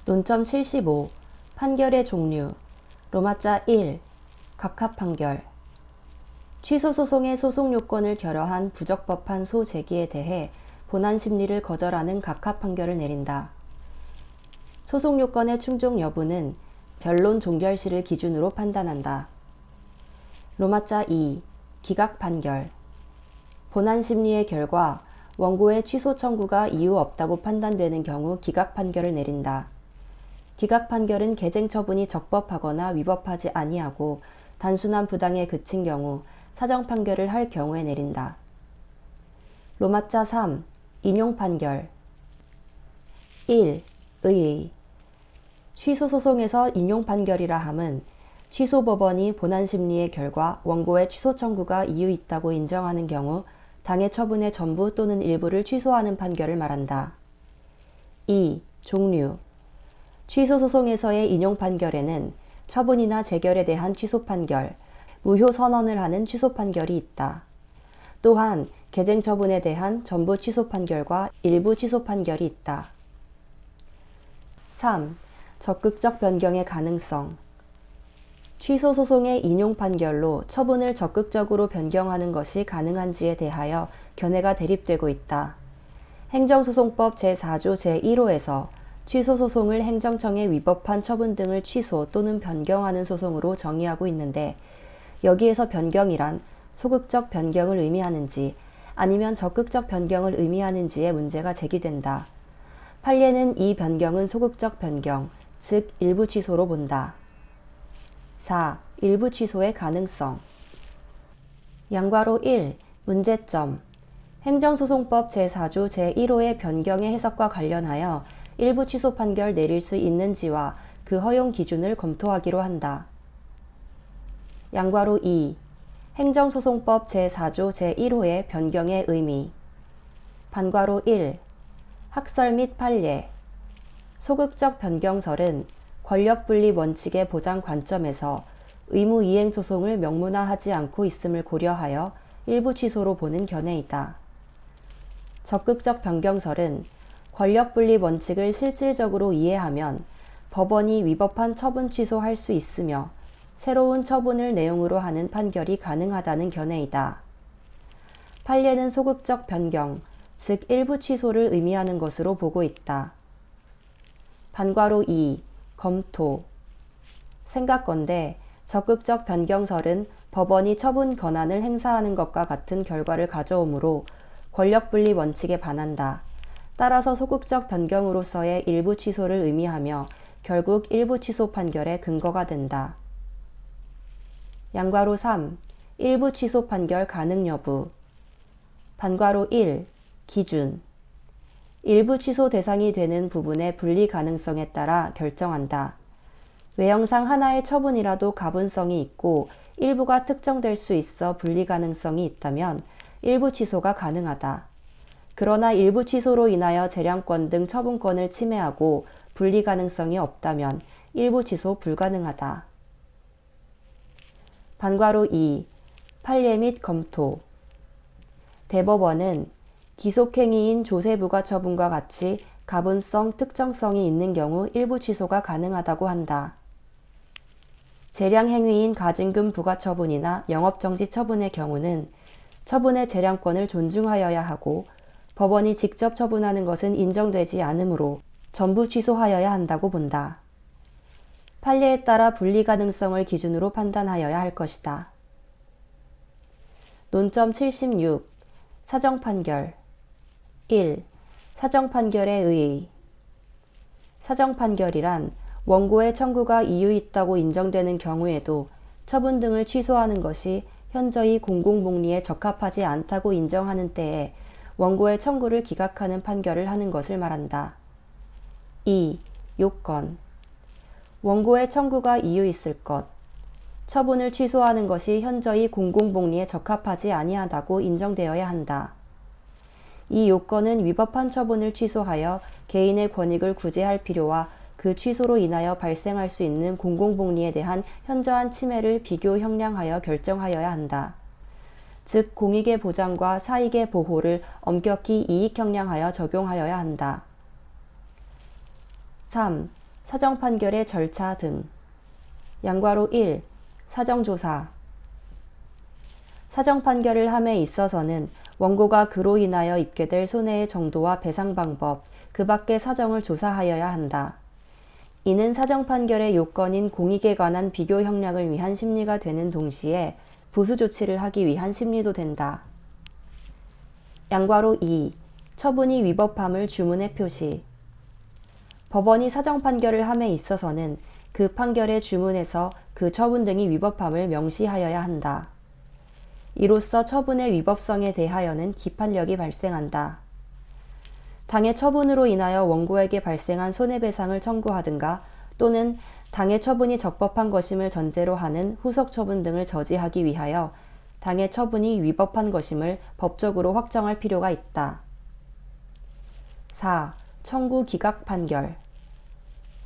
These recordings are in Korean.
논점 75. 판결의 종류. 로마자 1. 각합 판결. 취소 소송의 소송 요건을 결여한 부적법한 소제기에 대해 본안 심리를 거절하는 각합 판결을 내린다. 소송 요건의 충족 여부는 변론 종결시를 기준으로 판단한다. 로마자 2. 기각 판결. 본안 심리의 결과 원고의 취소 청구가 이유 없다고 판단되는 경우 기각 판결을 내린다. 기각 판결은 개정 처분이 적법하거나 위법하지 아니하고 단순한 부당에 그친 경우 사정 판결을 할 경우에 내린다. 로마자 3. 인용 판결. 1. 의의. 취소 소송에서 인용 판결이라 함은 취소 법원이 본안 심리의 결과 원고의 취소 청구가 이유 있다고 인정하는 경우 당해 처분의 전부 또는 일부를 취소하는 판결을 말한다. 2. 종류. 취소 소송에서의 인용 판결에는 처분이나 재결에 대한 취소 판결, 무효 선언을 하는 취소 판결이 있다. 또한 개정 처분에 대한 전부 취소 판결과 일부 취소 판결이 있다. 3. 적극적 변경의 가능성. 취소 소송의 인용 판결로 처분을 적극적으로 변경하는 것이 가능한지에 대하여 견해가 대립되고 있다. 행정소송법 제4조 제1호에서 취소 소송을 행정청에 위법한 처분 등을 취소 또는 변경하는 소송으로 정의하고 있는데 여기에서 변경이란 소극적 변경을 의미하는지 아니면 적극적 변경을 의미하는지에 문제가 제기된다. 판례는 이 변경은 소극적 변경, 즉 일부 취소로 본다. 4. 일부 취소의 가능성. 양괄호 1. 문제점. 행정소송법 제4조 제1호의 변경의 해석과 관련하여 일부 취소 판결 내릴 수 있는지와 그 허용 기준을 검토하기로 한다. 양괄호 2. 행정소송법 제4조 제1호의 변경의 의미. 반괄호 1. 학설 및 판례. 소극적 변경설은 권력분리 원칙의 보장 관점에서 의무 이행 소송을 명문화하지 않고 있음을 고려하여 일부 취소로 보는 견해이다. 적극적 변경설은 권력분리 원칙을 실질적으로 이해하면 법원이 위법한 처분 취소할 수 있으며 새로운 처분을 내용으로 하는 판결이 가능하다는 견해이다. 판례는 소극적 변경, 즉 일부 취소를 의미하는 것으로 보고 있다. 반괄호 2. 검토. 생각건대 적극적 변경설은 법원이 처분 권한을 행사하는 것과 같은 결과를 가져오므로 권력분리 원칙에 반한다. 따라서 소극적 변경으로서의 일부 취소를 의미하며 결국 일부 취소 판결의 근거가 된다. 양괄호 3. 일부 취소 판결 가능 여부. 반괄호 1. 기준. 일부 취소 대상이 되는 부분의 분리 가능성에 따라 결정한다. 외형상 하나의 처분이라도 가분성이 있고 일부가 특정될 수 있어 분리 가능성이 있다면 일부 취소가 가능하다. 그러나 일부 취소로 인하여 재량권 등 처분권을 침해하고 분리 가능성이 없다면 일부 취소 불가능하다. 반괄호 2. 판례 및 검토. 대법원은 기속행위인 조세부가 처분과 같이 가분성, 특정성이 있는 경우 일부 취소가 가능하다고 한다. 재량행위인 가징금 부과 처분이나 영업정지 처분의 경우는 처분의 재량권을 존중하여야 하고 법원이 직접 처분하는 것은 인정되지 않으므로 전부 취소하여야 한다고 본다. 판례에 따라 분리 가능성을 기준으로 판단하여야 할 것이다. 논점 76. 사정 판결. 1. 사정 판결의 의의. 사정 판결이란 원고의 청구가 이유 있다고 인정되는 경우에도 처분 등을 취소하는 것이 현저히 공공복리에 적합하지 않다고 인정하는 때에 원고의 청구를 기각하는 판결을 하는 것을 말한다. 2. 요건. 원고의 청구가 이유 있을 것. 처분을 취소하는 것이 현저히 공공복리에 적합하지 아니하다고 인정되어야 한다. 이 요건은 위법한 처분을 취소하여 개인의 권익을 구제할 필요와 그 취소로 인하여 발생할 수 있는 공공복리에 대한 현저한 침해를 비교 형량하여 결정하여야 한다. 즉 공익의 보장과 사익의 보호를 엄격히 이익 형량하여 적용하여야 한다. 3. 사정 판결의 절차 등. 양괄호 1. 사정조사. 사정 판결을 함에 있어서는 원고가 그로 인하여 입게 될 손해의 정도와 배상 방법, 그 밖의 사정을 조사하여야 한다. 이는 사정 판결의 요건인 공익에 관한 비교 형량을 위한 심리가 되는 동시에 보수 조치를 하기 위한 심리도 된다. 양괄호 2. 처분이 위법함을 주문에 표시. 법원이 사정 판결을 함에 있어서는 그 판결의 주문에서 그 처분 등이 위법함을 명시하여야 한다. 이로써 처분의 위법성에 대하여는 기판력이 발생한다. 당해 처분으로 인하여 원고에게 발생한 손해배상을 청구하든가 또는 당해 처분이 적법한 것임을 전제로 하는 후속 처분 등을 저지하기 위하여 당해 처분이 위법한 것임을 법적으로 확정할 필요가 있다. 4. 청구 기각 판결.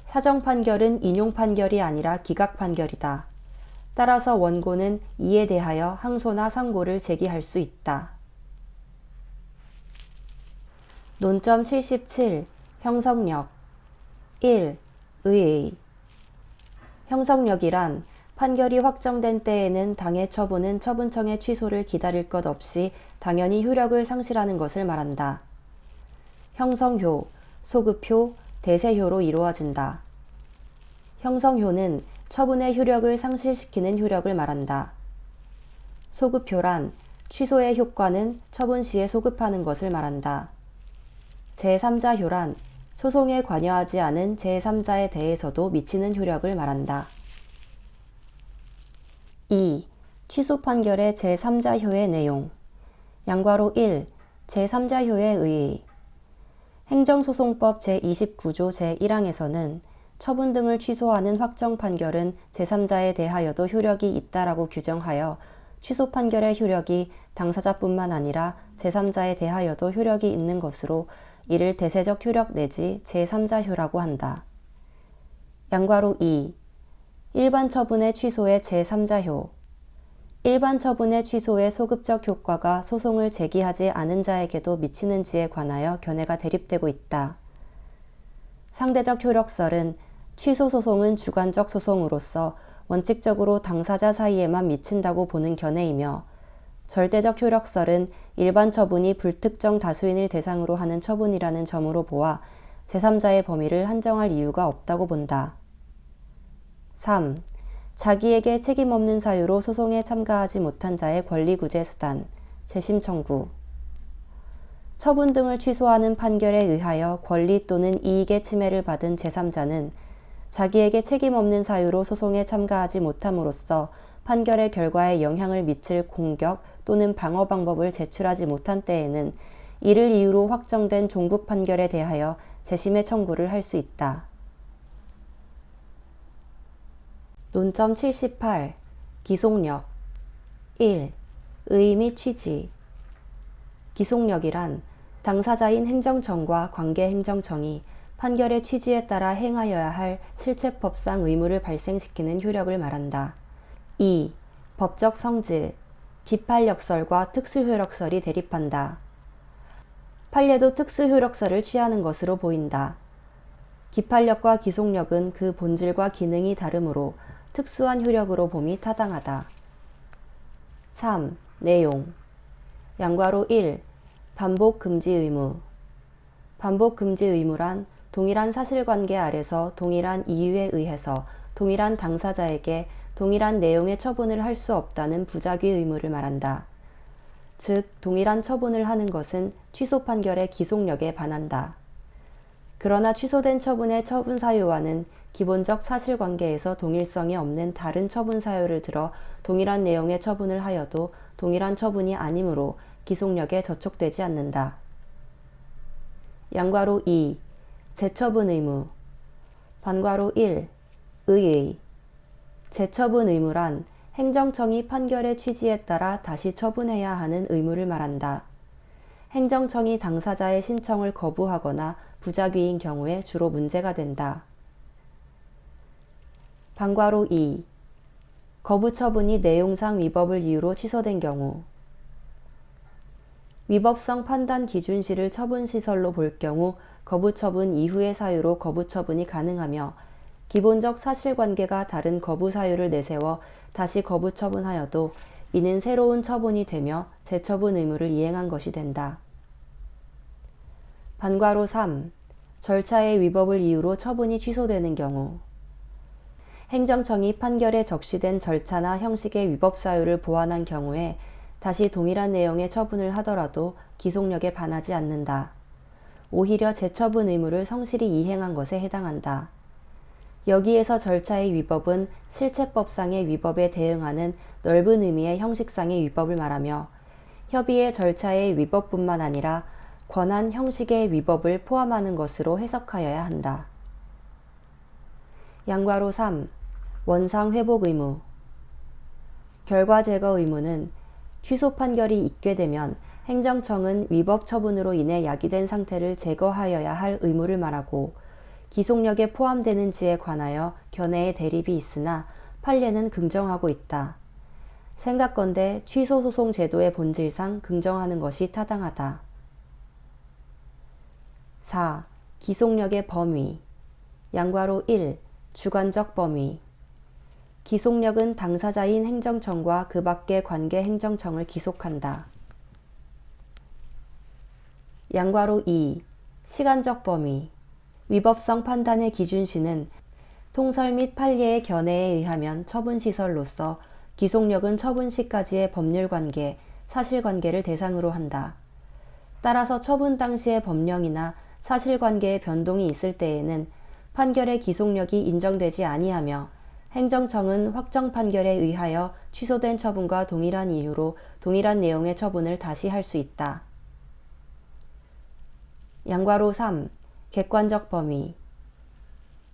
사정 판결은 인용 판결이 아니라 기각 판결이다. 따라서 원고는 이에 대하여 항소나 상고를 제기할 수 있다. 논점 77. 형성력. 1. 의의. 형성력이란 판결이 확정된 때에는 당해 처분은 처분청의 취소를 기다릴 것 없이 당연히 효력을 상실하는 것을 말한다. 형성효, 소급효, 대세효로 이루어진다. 형성효는 처분의 효력을 상실시키는 효력을 말한다. 소급효란 취소의 효과는 처분 시에 소급하는 것을 말한다. 제3자효란 소송에 관여하지 않은 제3자에 대해서도 미치는 효력을 말한다. 2. 취소 판결의 제3자효의 내용. 양괄호 1. 제3자효에 의의. 행정소송법 제29조 제1항에서는 처분 등을 취소하는 확정 판결은 제3자에 대하여도 효력이 있다라고 규정하여 취소 판결의 효력이 당사자뿐만 아니라 제3자에 대하여도 효력이 있는 것으로 이를 대세적 효력 내지 제3자효라고 한다. 양괄호 2. 일반 처분의 취소의 제3자효. 일반 처분의 취소의 소급적 효과가 소송을 제기하지 않은 자에게도 미치는지에 관하여 견해가 대립되고 있다. 상대적 효력설은 취소 소송은 주관적 소송으로서 원칙적으로 당사자 사이에만 미친다고 보는 견해이며, 절대적 효력설은 일반 처분이 불특정 다수인을 대상으로 하는 처분이라는 점으로 보아 제3자의 범위를 한정할 이유가 없다고 본다. 3. 자기에게 책임 없는 사유로 소송에 참가하지 못한 자의 권리구제 수단, 재심 청구. 처분 등을 취소하는 판결에 의하여 권리 또는 이익의 침해를 받은 제3자는 자기에게 책임 없는 사유로 소송에 참가하지 못함으로써 판결의 결과에 영향을 미칠 공격 또는 방어 방법을 제출하지 못한 때에는 이를 이유로 확정된 종국 판결에 대하여 재심의 청구를 할 수 있다. 논점 78. 기속력. 1. 의의 및 취지. 기속력이란 당사자인 행정청과 관계행정청이 판결의 취지에 따라 행하여야 할 실책법상 의무를 발생시키는 효력을 말한다. 2. 법적 성질. 기판력설과 특수효력설이 대립한다. 판례도 특수효력설을 취하는 것으로 보인다. 기판력과 기속력은 그 본질과 기능이 다르므로 특수한 효력으로 봄이 타당하다. 3. 내용. 양괄호 1. 반복 금지 의무. 반복 금지 의무란 동일한 사실관계 아래서 동일한 이유에 의해서 동일한 당사자에게 동일한 내용의 처분을 할 수 없다는 부작위 의무를 말한다. 즉, 동일한 처분을 하는 것은 취소 판결의 기속력에 반한다. 그러나 취소된 처분의 처분 사유와는 기본적 사실관계에서 동일성이 없는 다른 처분 사유를 들어 동일한 내용의 처분을 하여도 동일한 처분이 아니므로 기속력에 저촉되지 않는다. 양괄호 2. 재처분 의무. 반괄호 1. 의의. 재처분 의무란 행정청이 판결의 취지에 따라 다시 처분해야 하는 의무를 말한다. 행정청이 당사자의 신청을 거부하거나 부작위인 경우에 주로 문제가 된다. 반괄호 2. 거부 처분이 내용상 위법을 이유로 취소된 경우. 위법성 판단 기준시를 처분시설로 볼 경우 거부 처분 이후의 사유로 거부 처분이 가능하며 기본적 사실관계가 다른 거부 사유를 내세워 다시 거부 처분하여도 이는 새로운 처분이 되며 재처분 의무를 이행한 것이 된다. 반괄호 3. 절차의 위법을 이유로 처분이 취소되는 경우 행정청이 판결에 적시된 절차나 형식의 위법 사유를 보완한 경우에 다시 동일한 내용의 처분을 하더라도 기속력에 반하지 않는다. 오히려 재처분 의무를 성실히 이행한 것에 해당한다. 여기에서 절차의 위법은 실체법상의 위법에 대응하는 넓은 의미의 형식상의 위법을 말하며 협의의 절차의 위법뿐만 아니라 권한 형식의 위법을 포함하는 것으로 해석하여야 한다. 양괄호 3. 원상 회복 의무. 결과 제거 의무는 취소 판결이 있게 되면 행정청은 위법 처분으로 인해 야기된 상태를 제거하여야 할 의무를 말하고 기속력에 포함되는지에 관하여 견해의 대립이 있으나 판례는 긍정하고 있다. 생각건대 취소소송 제도의 본질상 긍정하는 것이 타당하다. 4. 기속력의 범위. 양괄호 1. 주관적 범위. 기속력은 당사자인 행정청과 그 밖의 관계 행정청을 기속한다. 양괄호 2. 시간적 범위. 위법성 판단의 기준시는 통설 및 판례의 견해에 의하면 처분시설로서 기속력은 처분시까지의 법률관계, 사실관계를 대상으로 한다. 따라서 처분 당시의 법령이나 사실관계의 변동이 있을 때에는 판결의 기속력이 인정되지 아니하며 행정청은 확정 판결에 의하여 취소된 처분과 동일한 이유로 동일한 내용의 처분을 다시 할 수 있다. 양괄호 3. 객관적 범위.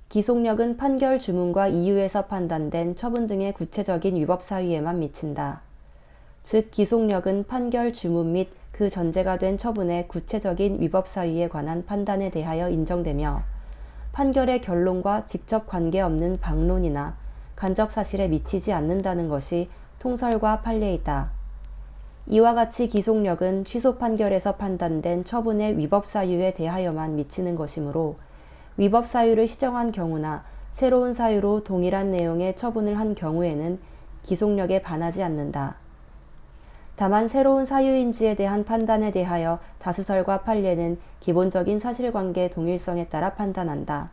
기속력은 판결 주문과 이유에서 판단된 처분 등의 구체적인 위법 사유에만 미친다. 즉 기속력은 판결 주문 및 그 전제가 된 처분의 구체적인 위법 사유에 관한 판단에 대하여 인정되며 판결의 결론과 직접 관계없는 방론이나 간접 사실에 미치지 않는다는 것이 통설과 판례이다. 이와 같이 기속력은 취소 판결에서 판단된 처분의 위법 사유에 대하여만 미치는 것이므로 위법 사유를 시정한 경우나 새로운 사유로 동일한 내용의 처분을 한 경우에는 기속력에 반하지 않는다. 다만 새로운 사유인지에 대한 판단에 대하여 다수설과 판례는 기본적인 사실관계 동일성에 따라 판단한다.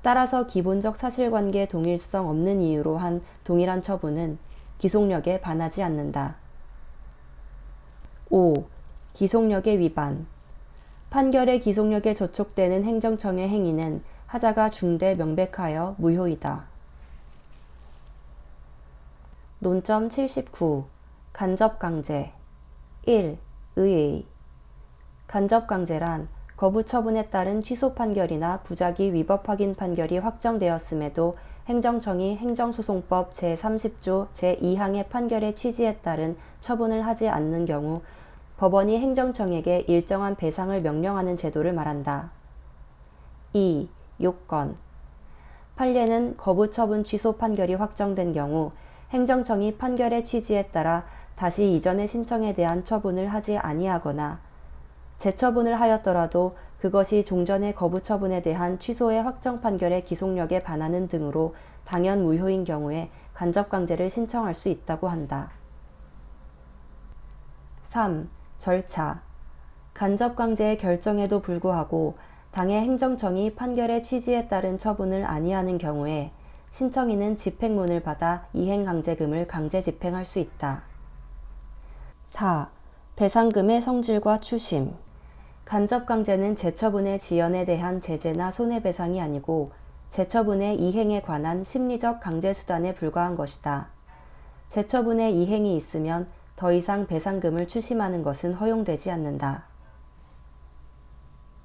따라서 기본적 사실관계 동일성 없는 이유로 한 동일한 처분은 기속력에 반하지 않는다. 5. 기속력의 위반. 판결의 기속력에 저촉되는 행정청의 행위는 하자가 중대 명백하여 무효이다. 논점 79. 간접강제. 1. 의의. 간접강제란 거부 처분에 따른 취소 판결이나 부작위 위법 확인 판결이 확정되었음에도 행정청이 행정소송법 제30조 제2항의 판결의 취지에 따른 처분을 하지 않는 경우 법원이 행정청에게 일정한 배상을 명령하는 제도를 말한다. 2. 요건. 판례는 거부 처분 취소 판결이 확정된 경우 행정청이 판결의 취지에 따라 다시 이전의 신청에 대한 처분을 하지 아니하거나 재처분을 하였더라도 그것이 종전의 거부 처분에 대한 취소의 확정 판결의 기속력에 반하는 등으로 당연 무효인 경우에 간접강제를 신청할 수 있다고 한다. 3. 절차. 간접강제의 결정에도 불구하고 당해 행정청이 판결의 취지에 따른 처분을 아니하는 경우에 신청인은 집행문을 받아 이행강제금을 강제 집행할 수 있다. 4. 배상금의 성질과 추심. 간접강제는 재처분의 지연에 대한 제재나 손해배상이 아니고 재처분의 이행에 관한 심리적 강제수단에 불과한 것이다. 재처분의 이행이 있으면 더 이상 배상금을 추심하는 것은 허용되지 않는다.